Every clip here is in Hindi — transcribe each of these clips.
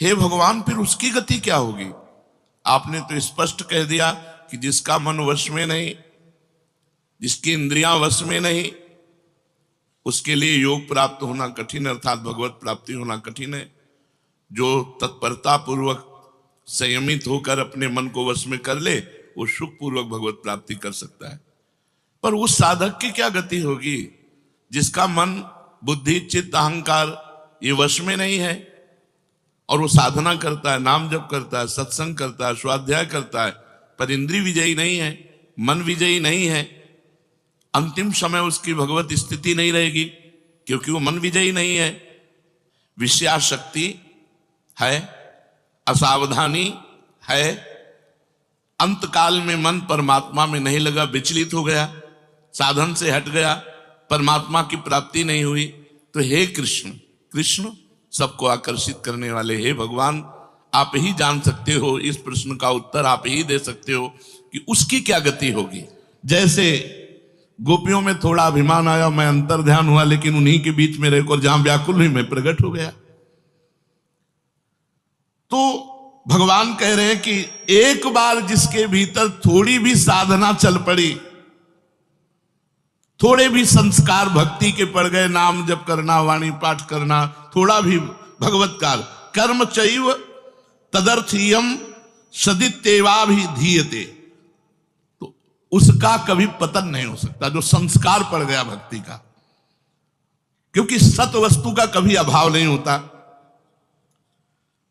हे भगवान, फिर उसकी गति क्या होगी? आपने तो स्पष्ट कह दिया कि जिसका मन वश में नहीं, जिसकी इंद्रियां वश में नहीं, उसके लिए योग प्राप्त होना कठिन, अर्थात भगवत प्राप्ति होना कठिन है। जो तत्परता पूर्वक संयमित होकर अपने मन को वश में कर ले, वो सुख पूर्वक भगवत प्राप्ति कर सकता है। पर उस साधक की क्या गति होगी जिसका मन, बुद्धि, चित्त, अहंकार ये वश में नहीं है, और वो साधना करता है, नाम जप करता है, सत्संग करता है, स्वाध्याय करता है, पर इंद्रिय विजयी नहीं है, मन विजयी नहीं है। अंतिम समय उसकी भगवत स्थिति नहीं रहेगी, क्योंकि वो मन विजयी नहीं है। विषयाशक्ति है, असावधानी है, अंतकाल में मन परमात्मा में नहीं लगा, विचलित हो गया, साधन से हट गया, परमात्मा की प्राप्ति नहीं हुई। तो हे कृष्ण, कृष्ण सबको आकर्षित करने वाले, हे भगवान, आप ही जान सकते हो, इस प्रश्न का उत्तर आप ही दे सकते हो कि उसकी क्या गति होगी। जैसे गोपियों में थोड़ा अभिमान आया, मैं अंतर ध्यान हुआ, लेकिन उन्हीं के बीच में रहकर जहां व्याकुल हुई मैं प्रकट हो गया। तो भगवान कह रहे हैं कि एक बार जिसके भीतर थोड़ी भी साधना चल पड़ी, थोड़े भी संस्कार भक्ति के पड़ गए, नाम जप करना, वाणी पाठ करना, थोड़ा भी भगवत्कार, कर्म चैव तदर्थीयम सदित्येवाभिधीयते, तो उसका कभी पतन नहीं हो सकता, जो संस्कार पड़ गया भक्ति का, क्योंकि सत वस्तु का कभी अभाव नहीं होता।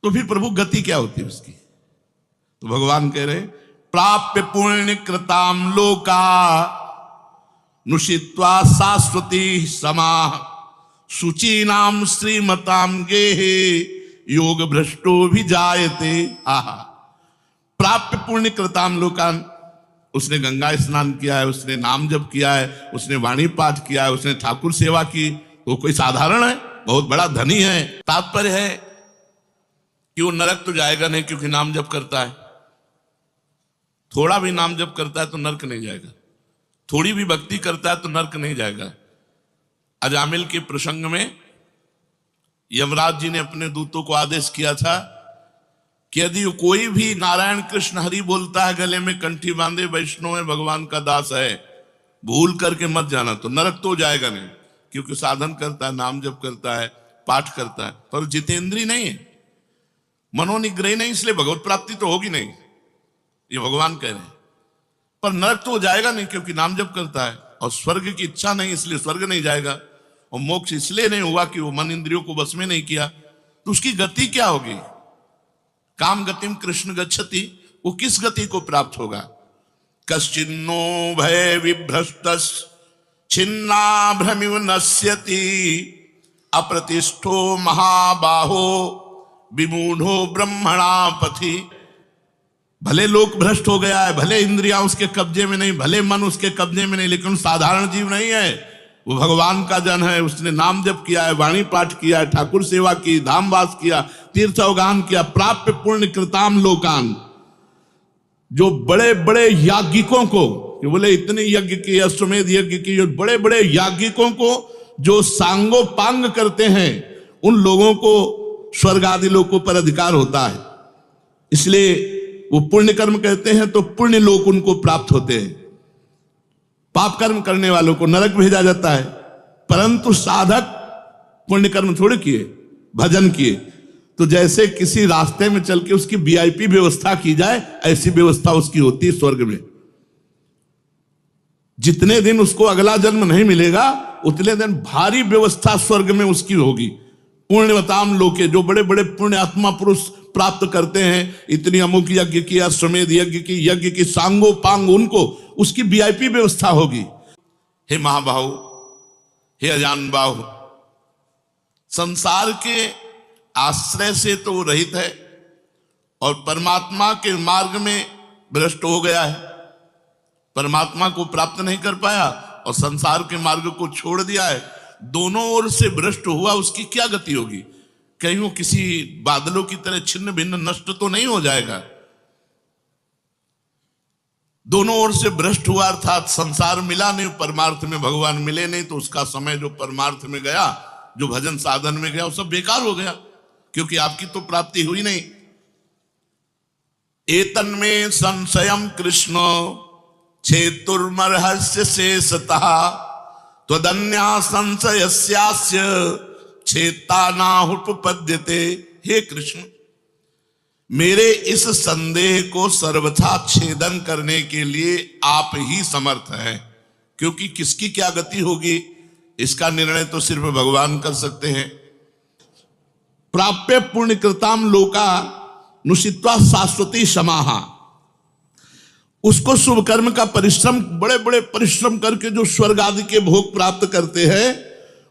तो फिर प्रभु गति क्या होती है उसकी? तो भगवान कह रहे, प्राप्य पुण्य कृताम लोका नुषित्वा शाश्वती समाः शुचीनाम श्रीमताम गेहे योग भ्रष्टो भी जायते। आहा, प्राप्य पुण्य कृताम लोकान, उसने गंगा स्नान किया है, उसने नाम जप किया है, उसने वाणी पाठ किया है, उसने ठाकुर सेवा की, तो कोई साधारण है? बहुत बड़ा धनी है। तात्पर्य है कि वो नरक तो जाएगा नहीं, क्योंकि नाम जप करता है। थोड़ा भी नाम जप करता है तो नरक नहीं जाएगा, थोड़ी भी भक्ति करता है तो नरक नहीं जाएगा। अजामिल के प्रसंग में यमराज जी ने अपने दूतों को आदेश किया था कि यदि कोई भी नारायण कृष्ण हरि बोलता है, गले में कंठी बांधे, वैष्णव है, भगवान का दास है, भूल करके मत जाना, तो नरक तो जाएगा नहीं, क्योंकि साधन करता है, नाम जप करता है, पाठ करता है, पर जितेंद्रीय नहीं है, मनोनिग्रही नहीं, इसलिए भगवत प्राप्ति तो होगी नहीं, ये भगवान कह रहे हैं। पर नरक तो जाएगा नहीं, क्योंकि नाम जप करता है, और स्वर्ग की इच्छा नहीं, इसलिए स्वर्ग नहीं जाएगा, और मोक्ष इसलिए नहीं हुआ कि वो मन इंद्रियों को बस में नहीं किया। तो उसकी गति क्या होगी? काम गतिम कृष्ण गच्छति, वो किस गति को प्राप्त होगा? कश्चिन्नो भय विभ्रष्टस् छिन्ना भ्रमिव नश्यति अप्रतिष्ठो महाबाहो विमूढ़ो ब्रह्मणा पथि। भले लोक भ्रष्ट हो गया है, भले इंद्रियां उसके कब्जे में नहीं, भले मन उसके कब्जे में नहीं, लेकिन साधारण जीव नहीं है, वो भगवान का जन है। उसने नाम जप किया है, वाणी पाठ किया है, ठाकुर सेवा की, धामवास किया, तीर्थ अवगान किया। प्राप्य पुण्य कृताम लोकान, जो बड़े बड़े याज्ञिकों को, बोले इतने यज्ञ की, अश्वमेध यज्ञ की, जो बड़े बड़े याज्ञिकों को जो सांगोपांग करते हैं, उन लोगों को स्वर्ग आदि लोकों पर अधिकार होता है, इसलिए वो पुण्य कर्म कहते हैं, तो पुण्य लोक उनको प्राप्त होते हैं। पाप कर्म करने वालों को नरक भेजा जाता है। परंतु साधक पुण्य कर्म थोड़े किए, भजन किए, तो जैसे किसी रास्ते में चल के उसकी वीआईपी व्यवस्था की जाए, ऐसी व्यवस्था उसकी होती है स्वर्ग में। जितने दिन उसको अगला जन्म नहीं मिलेगा, उतने दिन भारी व्यवस्था स्वर्ग में उसकी होगी। पुण्यवताम लोके, जो बड़े बड़े पुण्य आत्मा पुरुष प्राप्त करते हैं, इतनी अमुक यज्ञ की, अश्वमेध यज्ञ की सांगोपांग, उनको उसकी वीआईपी व्यवस्था होगी। हे महाबाहु, हे अजान बाहु, संसार के आश्रय से तो रहित है और परमात्मा के मार्ग में भ्रष्ट हो गया है, परमात्मा को प्राप्त नहीं कर पाया और संसार के मार्ग को छोड़ दिया है। दोनों ओर से भ्रष्ट हुआ, उसकी क्या गति होगी? कहीं वो किसी बादलों की तरह छिन्न भिन्न नष्ट तो नहीं हो जाएगा। दोनों ओर से भ्रष्ट हुआ, अर्थात संसार मिला नहीं, परमार्थ में भगवान मिले नहीं, तो उसका समय जो परमार्थ में गया, जो भजन साधन में गया, वो सब बेकार हो गया, क्योंकि आपकी तो प्राप्ति हुई नहीं। एतन्मे संशयम कृष्ण छेतुर्मर्हस्य शेषतः त्वदन्या संशयस्यास्य छेता नाहुपपद्यते। हे कृष्ण, मेरे इस संदेह को सर्वथा छेदन करने के लिए आप ही समर्थ हैं, क्योंकि किसकी क्या गति होगी इसका निर्णय तो सिर्फ भगवान कर सकते हैं। प्राप्य पुण्य कृताम लोका नुषित्वा शाश्वती समाहा, उसको शुभ कर्म का परिश्रम, बड़े बड़े परिश्रम करके जो स्वर्ग आदि के भोग प्राप्त करते हैं,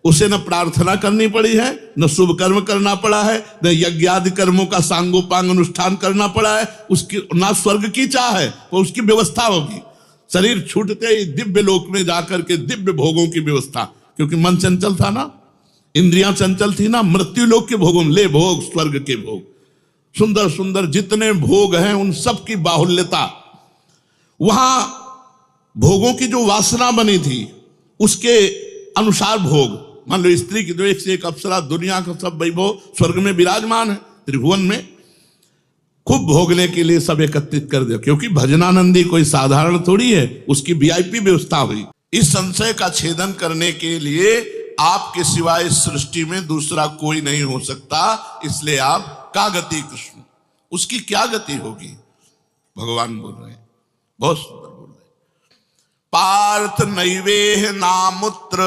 उसे न प्रार्थना करनी पड़ी है, न शुभ कर्म करना पड़ा है, न यज्ञ आदि कर्मों का सांगोपांग अनुष्ठान करना पड़ा है, उसकी ना स्वर्ग की चाह है, वो उसकी व्यवस्था होगी। शरीर छूटते ही दिव्य लोक में जाकर के दिव्य भोगों की व्यवस्था, क्योंकि मन चंचल था ना, इंद्रियां चंचल थी ना, मृत्यु लोक के भोगों में ले भोग, स्वर्ग के भोग, सुंदर सुंदर जितने भोग हैं उन सब की बाहुल्यता, वहां भोगों की जो वासना बनी थी उसके अनुसार भोग। मान लो स्त्री की तो एक से एक अप्सरा, दुनिया का सब वैभव स्वर्ग में विराजमान है, त्रिभुवन में खूब भोगने के लिए सब एकत्रित कर दिया, क्योंकि भजनानंदी कोई साधारण थोड़ी है, उसकी वीआईपी व्यवस्था हुई। इस संशय का छेदन करने के लिए आपके सिवाय इस सृष्टि में दूसरा कोई नहीं हो सकता, इसलिए आप का गति कृष्ण, उसकी क्या गति होगी, भगवान बोल रहे हैं, बहुत सुंदर बोल रहे हैं। पार्थ नैवेह नामुत्र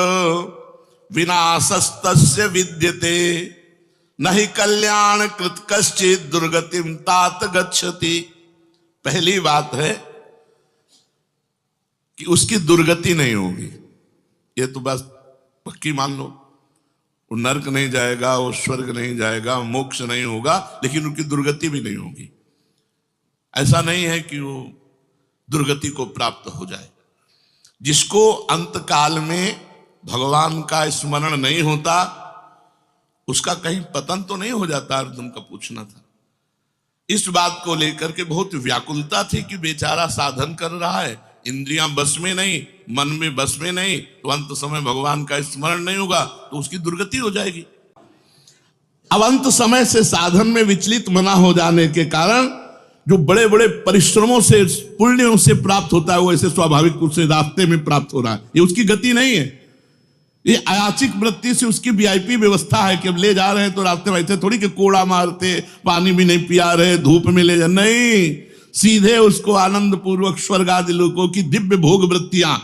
विनाशस्तस्य विद्यते, नहि कल्याण कृत कश्चित् दुर्गतिम तात गच्छति। पहली बात है कि उसकी दुर्गति नहीं होगी, ये तो बस पक्की मान लो। वो नरक नहीं जाएगा, वो स्वर्ग नहीं जाएगा, मोक्ष नहीं होगा, लेकिन उनकी दुर्गति भी नहीं होगी। ऐसा नहीं है कि वो दुर्गति को प्राप्त हो जाए। जिसको अंत काल में भगवान का स्मरण नहीं होता, उसका कहीं पतन तो नहीं हो जाता, अर्जुन का पूछना था। इस बात को लेकर के बहुत व्याकुलता थी कि बेचारा साधन कर रहा है, इंद्रियां बस में नहीं, मन में बस में नहीं, तो अंत समय भगवान का स्मरण नहीं होगा तो उसकी दुर्गति हो जाएगी। अब अंत समय से साधन में विचलित मना हो जाने के कारण जो बड़े बड़े परिश्रमों से, पुण्यों से प्राप्त होता है, वो ऐसे स्वाभाविक रूप से रास्ते में प्राप्त हो रहा है, ये उसकी गति नहीं है। ये अयाचिक वृत्ति से उसकी वीआईपी व्यवस्था है कि अब ले जा रहे हैं तो रास्ते में ऐसे थोड़ी कि कोड़ा मारते, पानी भी नहीं पिया रहे, धूप में ले जा, नहीं, सीधे उसको आनंद पूर्वक स्वर्ग आदि लोगों की दिव्य भोग वृत्तियां,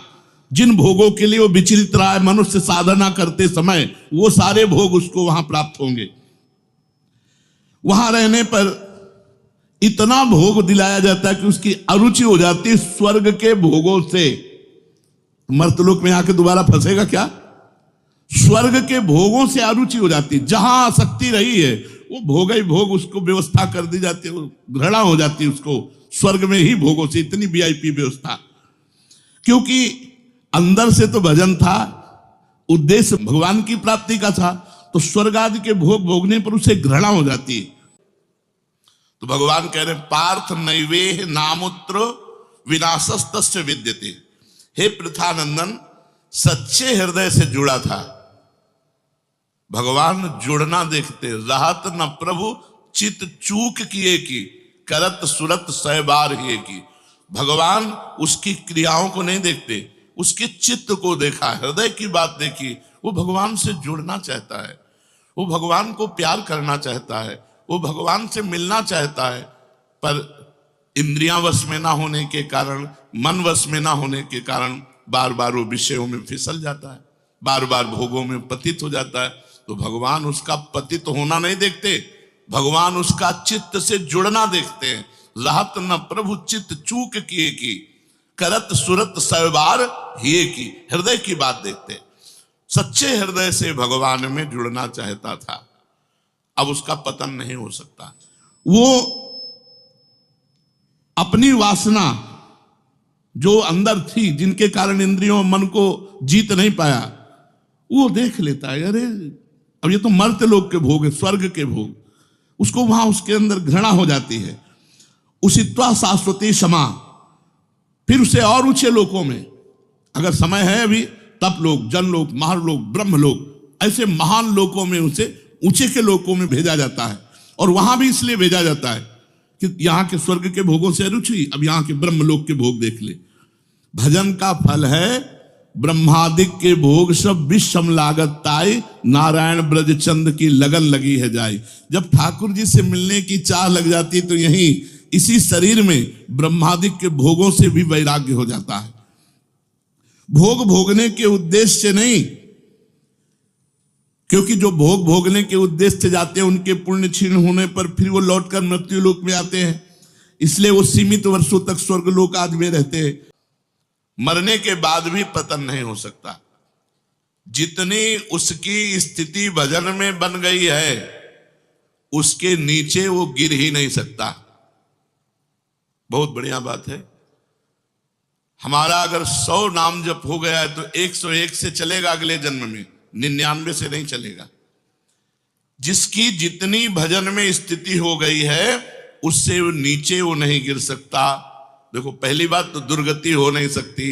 जिन भोगों के लिए वो विचलित रहा है मनुष्य साधना करते समय, वो सारे भोग उसको वहां प्राप्त होंगे। वहां रहने पर इतना भोग दिलाया जाता है कि उसकी अरुचि हो जाती है स्वर्ग के भोगों से। मर्तलोक में आके दोबारा फंसेगा क्या? स्वर्ग के भोगों से अरुचि हो जाती है, जहां आसक्ति रही है वो भोग ही भोग उसको व्यवस्था कर दी जाती है, घृणा हो जाती है उसको स्वर्ग में ही भोगों से, इतनी वीआईपी व्यवस्था। क्योंकि अंदर से तो भजन था, उद्देश्य भगवान की प्राप्ति का था, तो स्वर्ग आदि के भोग भोगने पर उसे घृणा हो जाती है। तो भगवान कह रहे पार्थ नैवेह नामुत्र विनाशस्तस्य विद्यते। हे पृथानंदन, सच्चे हृदय से जुड़ा था, भगवान जुड़ना देखते, राहत न प्रभु चित चूक किए की, करत सुरत सहबार ही की। भगवान उसकी क्रियाओं को नहीं देखते, उसके चित्त को देखा, हृदय की बात देखी। वो भगवान से जुड़ना चाहता है, वो भगवान को प्यार करना चाहता है, वो भगवान से मिलना चाहता है, पर इंद्रियां वश में ना होने के कारण, मन वश में ना होने के कारण बार बार वो विषयों में फिसल जाता है, बार बार भोगों में पतित हो जाता है। तो भगवान उसका पतित होना नहीं देखते, भगवान उसका चित्त से जुड़ना देखते हैं। राहत न प्रभु चित्त चूक किए की, करत सुरत सहबार हिए की। हृदय की बात देखते, सच्चे हृदय से भगवान में जुड़ना चाहता था, अब उसका पतन नहीं हो सकता। वो अपनी वासना जो अंदर थी, जिनके कारण इंद्रियों मन को जीत नहीं पाया, वो देख लेता है, अरे अब ये तो मर्त्य लोक के भोग है, स्वर्ग के भोग, उसको वहां उसके अंदर घृणा हो जाती है। उसित्वा शाश्वती क्षमा, फिर उसे और ऊंचे लोकों में, अगर समय है अभी, तप लोक, जन लोक, महालोक, ब्रह्म लोक, ऐसे महान लोकों में उसे ऊंचे के लोकों में भेजा जाता है। और वहां भी इसलिए भेजा जाता है कि यहाँ के स्वर्ग के भोगों से अरुचि, अब यहाँ के ब्रह्मलोक के भोग देख ले। भजन का फल है ब्रह्मादिक के भोग सब विषम लागत ताई, नारायण ब्रज चंद की लगन लगी है जाई। जब ठाकुर जी से मिलने की चाह लग जाती तो यहीं इसी शरीर में ब्रह्मादिक के भोगों से भी वैराग्य हो जाता है। भोग भोगने के उद्देश्य से नहीं, क्योंकि जो भोग भोगने के उद्देश्य से जाते हैं उनके पुण्य क्षीण होने पर फिर वो लौटकर मृत्यु लोक में आते हैं, इसलिए वो सीमित वर्षों तक स्वर्गलोक आदि में रहते हैं। मरने के बाद भी पतन नहीं हो सकता। जितनी उसकी स्थिति भजन में बन गई है उसके नीचे वो गिर ही नहीं सकता। बहुत बढ़िया बात है। हमारा अगर 100 नाम जप हो गया है तो 101 से चलेगा, अगले जन्म में 99 से नहीं चलेगा। जिसकी जितनी भजन में स्थिति हो गई है उससे वो नीचे वो नहीं गिर सकता। देखो, पहली बात तो दुर्गति हो नहीं सकती,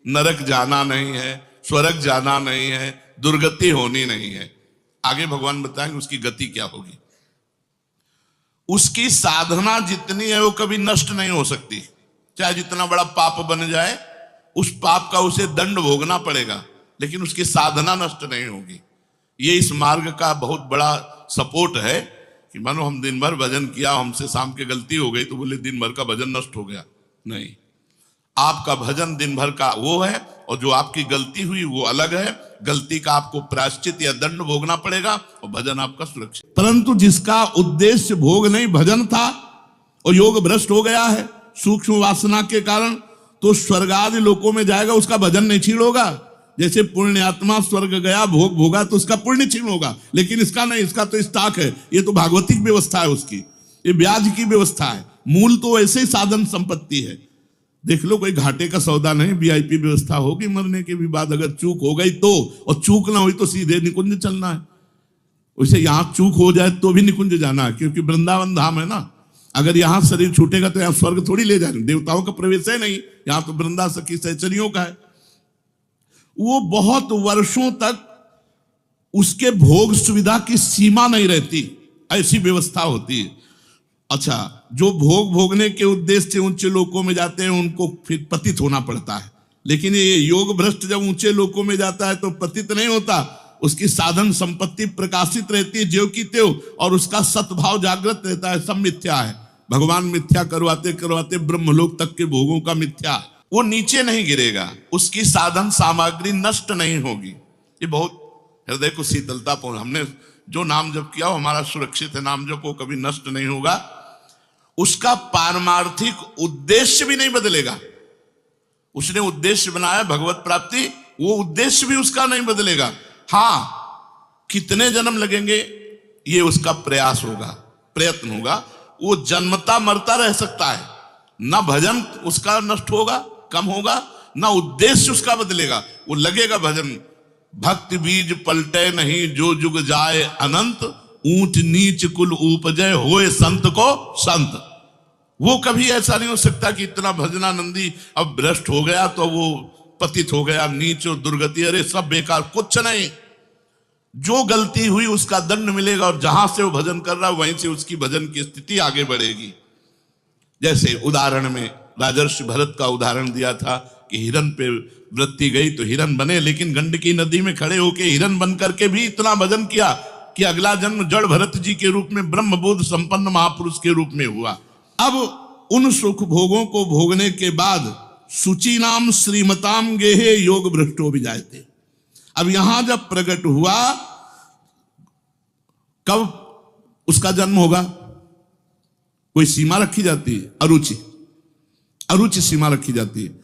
नरक जाना नहीं है, स्वर्ग जाना नहीं है, दुर्गति होनी नहीं है। आगे भगवान बताएंगे उसकी गति क्या होगी। उसकी साधना जितनी है वो कभी नष्ट नहीं हो सकती। चाहे जितना बड़ा पाप बन जाए, उस पाप का उसे दंड भोगना पड़ेगा, लेकिन उसकी साधना नष्ट नहीं होगी। ये इस मार्ग का बहुत बड़ा सपोर्ट है कि मानो हम दिन भर भजन किया, हमसे शाम के गलती हो गई तो बोले दिन भर का भजन नष्ट हो गया। नहीं, आपका भजन दिन भर का वो है और जो आपकी गलती हुई वो अलग है। गलती का आपको प्रायश्चित या दंड भोगना पड़ेगा और भजन आपका सुरक्षित। परंतु जिसका उद्देश्य भोग नहीं भजन था और योग भ्रष्ट हो गया है सूक्ष्म वासना के कारण, तो स्वर्ग आदि लोकों में जाएगा, उसका भजन नहीं छीण होगा। जैसे पुण्य आत्मा स्वर्ग गया, भोग भोगा तो उसका पुण्य छीण होगा, लेकिन इसका नहीं, इसका तो स्टॉक है। ये तो भागवतिक व्यवस्था है उसकी, ये ब्याज की व्यवस्था है। मूल तो ऐसे ही साधन संपत्ति है। देख लो, कोई घाटे का सौदा नहीं, वीआईपी व्यवस्था होगी। मरने के भी बाद अगर चूक हो गई तो, और चूक ना हुई तो सीधे निकुंज चलना है। वैसे यहां चूक हो जाए तो भी निकुंज जाना है, क्योंकि वृंदावन धाम है ना। अगर यहां शरीर छूटेगा तो यहां स्वर्ग थोड़ी ले जाएंगे, देवताओं का प्रवेश है नहीं, यहां तो वृंदा सखी सहचरियों का है। वो बहुत वर्षों तक उसके भोग सुविधा की सीमा नहीं रहती, ऐसी व्यवस्था होती है। अच्छा, जो भोग भोगने के उद्देश्य से ऊंचे लोकों में जाते हैं उनको फिर पतित होना पड़ता है, लेकिन ये योग भ्रष्ट जब ऊंचे लोकों में जाता है तो पतित नहीं होता। उसकी साधन संपत्ति प्रकाशित रहती है ज्यों की त्यों, और उसका सद्भाव जागृत रहता है। सब मिथ्या है, भगवान मिथ्या करवाते करवाते ब्रह्मलोक तक के भोगों का मिथ्या। वो नीचे नहीं गिरेगा, उसकी साधन सामग्री नष्ट नहीं होगी। ये बहुत हृदय को शीतलता पहुंच। हमने जो नाम जप किया वो हमारा सुरक्षित है, नाम जप वो कभी नष्ट नहीं होगा। उसका पारमार्थिक उद्देश्य भी नहीं बदलेगा। उसने उद्देश्य बनाया भगवत प्राप्ति, वो उद्देश्य भी उसका नहीं बदलेगा। हां, कितने जन्म लगेंगे ये उसका प्रयास होगा, प्रयत्न होगा। वो जन्मता मरता रह सकता है, ना भजन उसका नष्ट होगा, कम होगा, ना उद्देश्य उसका बदलेगा। वो लगेगा भजन। भक्ति बीज पलटे नहीं, जो जुग जाए अनंत, ऊंच नीच कुल उपजय होए संत को संत। वो कभी ऐसा नहीं हो सकता कि इतना भजनानंदी अब भ्रष्ट हो गया तो वो पतित हो गया, नीच और दुर्गति, अरे सब बेकार। कुछ नहीं, जो गलती हुई उसका दंड मिलेगा, और जहां से वो भजन कर रहा है वहीं से उसकी भजन की स्थिति आगे बढ़ेगी। जैसे उदाहरण में राजर्षि भरत का उदाहरण दिया था कि हिरन पे वृत्ति गई तो हिरन बने, लेकिन गंडकी नदी में खड़े होके हिरन बन करके भी इतना भजन किया कि अगला जन्म जड़ भरत जी के रूप में ब्रह्मबोध संपन्न महापुरुष के रूप में हुआ। अब उन सुख भोगों को भोगने के बाद सुचि नाम श्रीमताम गेहे योग भ्रष्टो भी जाते। अब यहां जब प्रकट हुआ, कब उसका जन्म होगा? कोई सीमा रखी जाती है? अरुचि, अरुचि सीमा रखी जाती है।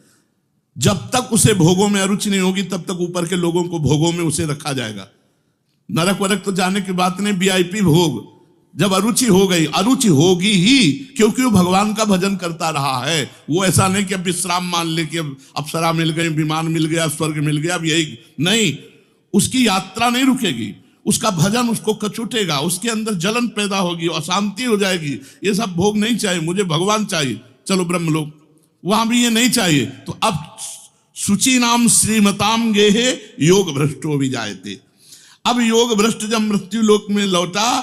जब तक उसे भोगों में अरुचि नहीं होगी तब तक ऊपर के लोगों को भोगों में उसे रखा जाएगा। नरक वरक तो जाने की बात नहीं, वीआईपी भोग। जब अरुचि हो गई, अरुचि होगी ही, क्योंकि वो भगवान का भजन करता रहा है। वो ऐसा नहीं कि अब विश्राम मान ले कि अब अप्सरा मिल गई, विमान मिल गया, स्वर्ग मिल गया, अब यही नहीं। उसकी यात्रा नहीं रुकेगी, उसका भजन उसको कचुटेगा, उसके अंदर जलन पैदा होगी, अशांति हो जाएगी। ये सब भोग नहीं चाहिए, मुझे भगवान चाहिए, चलो ब्रह्मलोक। वहां भी ये नहीं चाहिए। तो अब सुचि नाम श्रीमताम गेहे योग भ्रष्टो भी जायते। अब योग भ्रष्ट जब मृत्यु लोक में लौटा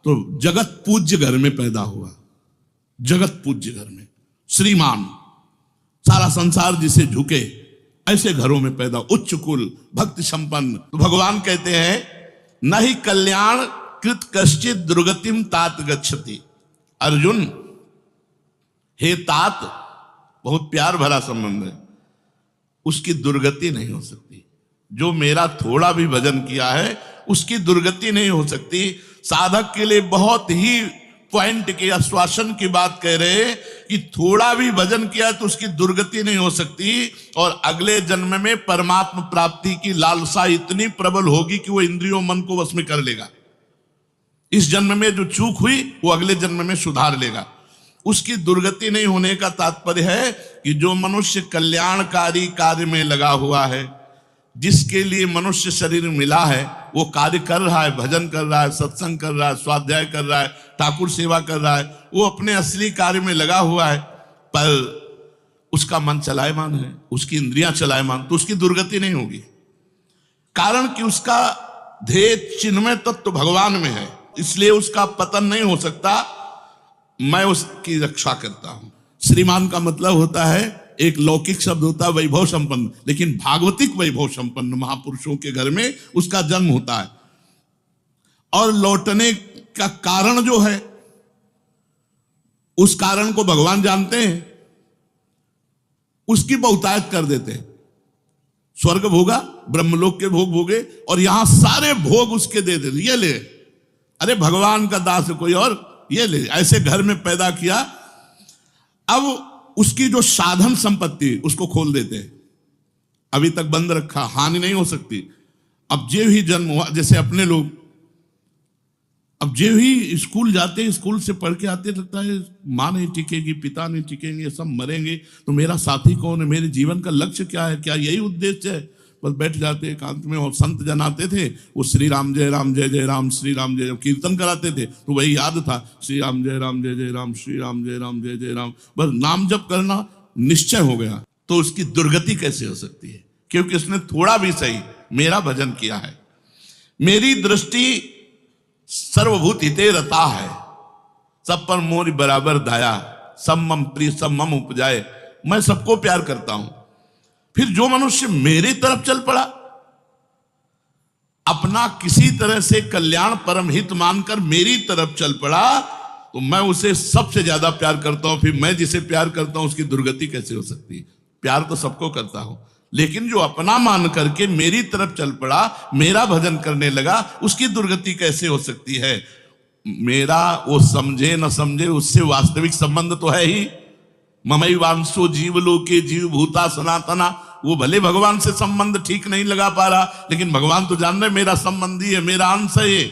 तो जगत पूज्य घर में पैदा हुआ। जगत पूज्य घर में श्रीमान, सारा संसार जिसे झुके, ऐसे घरों में पैदा, उच्च कुल, भक्ति संपन्न। तो भगवान कहते हैं न ही कल्याण कृत कश्चित दुर्गतिम तात गच्छति। अर्जुन, हे तात, बहुत प्यार भरा संबंध है, उसकी दुर्गति नहीं हो सकती। जो मेरा थोड़ा भी भजन किया है उसकी दुर्गति नहीं हो सकती। साधक के लिए बहुत ही पॉइंट की, आश्वासन की बात कह रहे हैं कि थोड़ा भी भजन किया तो उसकी दुर्गति नहीं हो सकती, और अगले जन्म में परमात्मा प्राप्ति की लालसा इतनी प्रबल होगी कि वो इंद्रियों मन को वश में कर लेगा। इस जन्म में जो चूक हुई वो अगले जन्म में सुधार लेगा। उसकी दुर्गति नहीं होने का तात्पर्य है कि जो मनुष्य कल्याणकारी कार्य में लगा हुआ है, जिसके लिए मनुष्य शरीर मिला है, वो कार्य कर रहा है, भजन कर रहा है, सत्संग कर रहा है, स्वाध्याय कर रहा है, ठाकुर सेवा कर रहा है, वो अपने असली कार्य में लगा हुआ है, पर उसका मन चलायमान है, उसकी इंद्रियां चलायमान, तो उसकी दुर्गति नहीं होगी। कारण कि उसका ध्येय चिन्मय तत्व भगवान में है, इसलिए उसका पतन नहीं हो सकता। मैं उसकी रक्षा करता हूं। श्रीमान का मतलब होता है, एक लौकिक शब्द होता है वैभव संपन्न, लेकिन भागवतिक वैभव संपन्न महापुरुषों के घर में उसका जन्म होता है। और लौटने का कारण जो है, उस कारण को भगवान जानते हैं, उसकी बहुतायत कर देते हैं। स्वर्ग भोगा, ब्रह्मलोक के भोग भोगे, और यहां सारे भोग उसके दे देते, ये ले, अरे भगवान का दास है कोई और, ये ले, ऐसे घर में पैदा किया। अब उसकी जो साधन संपत्ति उसको खोल देते हैं, अभी तक बंद रखा, हानि नहीं हो सकती। अब जो ही जन्म हुआ, जैसे अपने लोग अब जो ही स्कूल जाते, स्कूल से पढ़ के आते, लगता है माँ नहीं टिकेगी, पिता नहीं टिकेंगे, सब मरेंगे, तो मेरा साथी कौन है, मेरे जीवन का लक्ष्य क्या है, क्या यही उद्देश्य है। बस बैठ जाते एकांत में, और संत जन आते थे, वो श्री राम जय राम जय जय राम, श्री राम जय, कीर्तन कराते थे तो वही याद था, श्री राम जय राम जय जय राम, श्री राम जय राम जय जय राम, बस नाम जप करना निश्चय हो गया। तो उसकी दुर्गति कैसे हो सकती है? क्योंकि उसने थोड़ा भी सही मेरा भजन किया है। मेरी दृष्टि सर्वभूत हिते रता है, सब पर मोरी बराबर दाया, सब मम प्रिय सब मम उपजाए। मैं सबको प्यार करता हूं। फिर जो मनुष्य मेरी तरफ चल पड़ा, अपना किसी तरह से कल्याण परम हित मानकर मेरी तरफ चल पड़ा, तो मैं उसे सबसे ज्यादा प्यार करता हूं। फिर मैं जिसे प्यार करता हूं उसकी दुर्गति कैसे हो सकती है? प्यार तो सबको करता हूं, लेकिन जो अपना मान करके मेरी तरफ चल पड़ा, मेरा भजन करने लगा, उसकी दुर्गति कैसे हो सकती है? मेरा वो समझे न समझे, उससे वास्तविक संबंध तो है ही। ममई वांसो जीवलोके जीव भूता सनातना, वो भले भगवान से संबंध ठीक नहीं लगा पा रहा, लेकिन भगवान तो जान रहे मेरा संबंधी है, मेरा अंश है। ये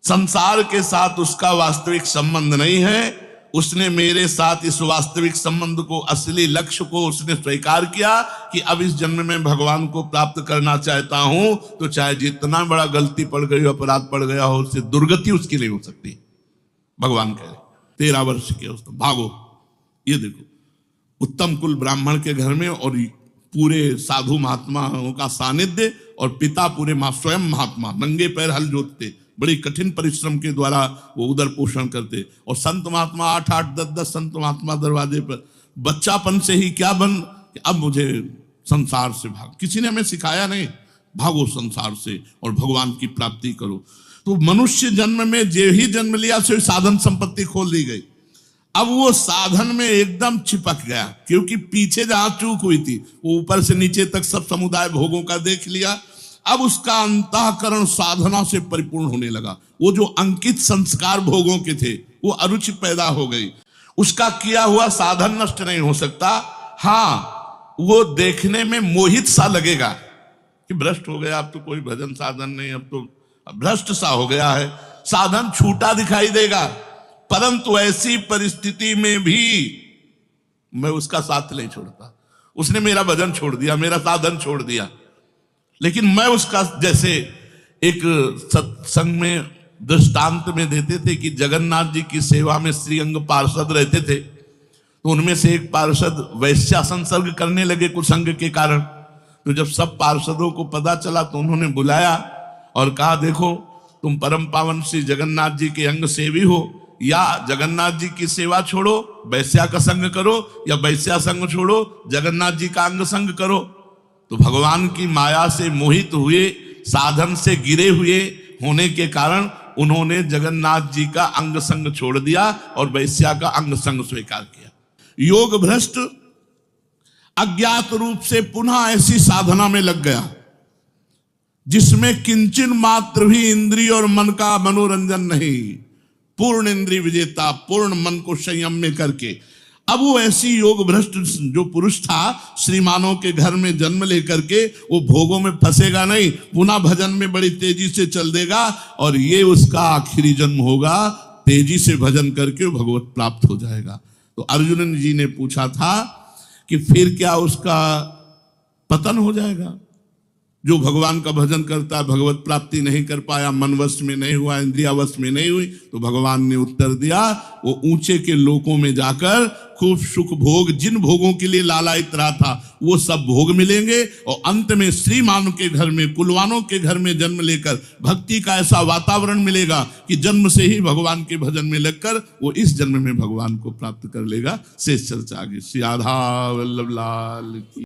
संसार के साथ उसका वास्तविक संबंध नहीं है। उसने मेरे साथ इस वास्तविक संबंध को, असली लक्ष्य को उसने स्वीकार किया कि अब इस जन्म में भगवान को प्राप्त करना चाहता हूं, तो चाहे जितना बड़ा गलती पड़ गई, अपराध पड़ गया हो, उससे दुर्गति उसकी नहीं हो सकती। भगवान कह रहे 13 वर्ष के उसको भागो। ये देखो, उत्तम कुल ब्राह्मण के घर में, और पूरे साधु महात्माओं का सानिध्य, और पिता पूरे स्वयं महात्मा नंगे पैर हल जोतते, बड़ी कठिन परिश्रम के द्वारा वो उदर पोषण करते। और संत महात्मा 8-8, 10-10 संत महात्मा दरवाजे पर, बच्चापन से ही क्या बन, अब मुझे संसार से भाग, किसी ने हमें सिखाया नहीं, भागो संसार से और भगवान की प्राप्ति करो। तो मनुष्य जन्म में जे ही जन्म लिया से साधन संपत्ति खोल दी गई। अब वो साधन में एकदम चिपक गया, क्योंकि पीछे जहां चूक हुई थी वो ऊपर से नीचे तक सब समुदाय भोगों का देख लिया। अब उसका अंतःकरण साधना से परिपूर्ण होने लगा। वो जो अंकित संस्कार भोगों के थे, वो अरुचि पैदा हो गई। उसका किया हुआ साधन नष्ट नहीं हो सकता। हाँ, वो देखने में मोहित सा लगेगा कि भ्रष्ट हो गया, अब तो कोई भजन साधन नहीं, अब तो भ्रष्ट सा हो गया है, साधन छूटा दिखाई देगा। परंतु ऐसी परिस्थिति में भी मैं उसका साथ नहीं छोड़ता। उसने मेरा भजन छोड़ दिया, मेरा साधन छोड़ दिया, लेकिन मैं उसका, जैसे एक सत्संग में दृष्टांत में देते थे कि जगन्नाथ जी की सेवा में श्रीअंग पार्षद रहते थे, तो उनमें से एक पार्षद वैश्या संसर्ग करने लगे कुसंग के कारण। तो जब सब पार्षदों को पता चला तो उन्होंने बुलाया और कहा देखो तुम परम पावन श्री जगन्नाथ जी के अंग सेवी हो, या जगन्नाथ जी की सेवा छोड़ो वैश्या का संग करो, या वैश्या संग छोड़ो जगन्नाथ जी का अंग संग करो। तो भगवान की माया से मोहित हुए, साधन से गिरे हुए होने के कारण उन्होंने जगन्नाथ जी का अंग संग छोड़ दिया और वैश्या का अंग संग स्वीकार किया। योग भ्रष्ट अज्ञात रूप से पुनः ऐसी साधना में लग गया जिसमें किंचन मात्र भी इंद्रिय और मन का मनोरंजन नहीं, पूर्ण इंद्रिय विजेता, पूर्ण मन को संयम में करके। अब वो ऐसी योग भ्रष्ट जो पुरुष था, श्रीमानों के घर में जन्म लेकर के वो भोगों में फंसेगा नहीं, पुनः भजन में बड़ी तेजी से चल देगा और ये उसका आखिरी जन्म होगा। तेजी से भजन करके वो भगवत प्राप्त हो जाएगा। तो अर्जुन जी ने पूछा था कि फिर क्या उसका पतन हो जाएगा? जो भगवान का भजन करता है, भगवत प्राप्ति नहीं कर पाया, मन वश में नहीं हुआ, इंद्रिया वश में नहीं हुई, तो भगवान ने उत्तर दिया वो ऊंचे के लोकों में जाकर खूब सुख भोग, जिन भोगों के लिए लालायित रहा था वो सब भोग मिलेंगे और अंत में श्रीमान के घर में, कुलवानों के घर में जन्म लेकर भक्ति का ऐसा वातावरण मिलेगा कि जन्म से ही भगवान के भजन में लगकर वो इस जन्म में भगवान को प्राप्त कर लेगा। शेष चर्चा आगे। श्री राधा वल्लभ लाल की।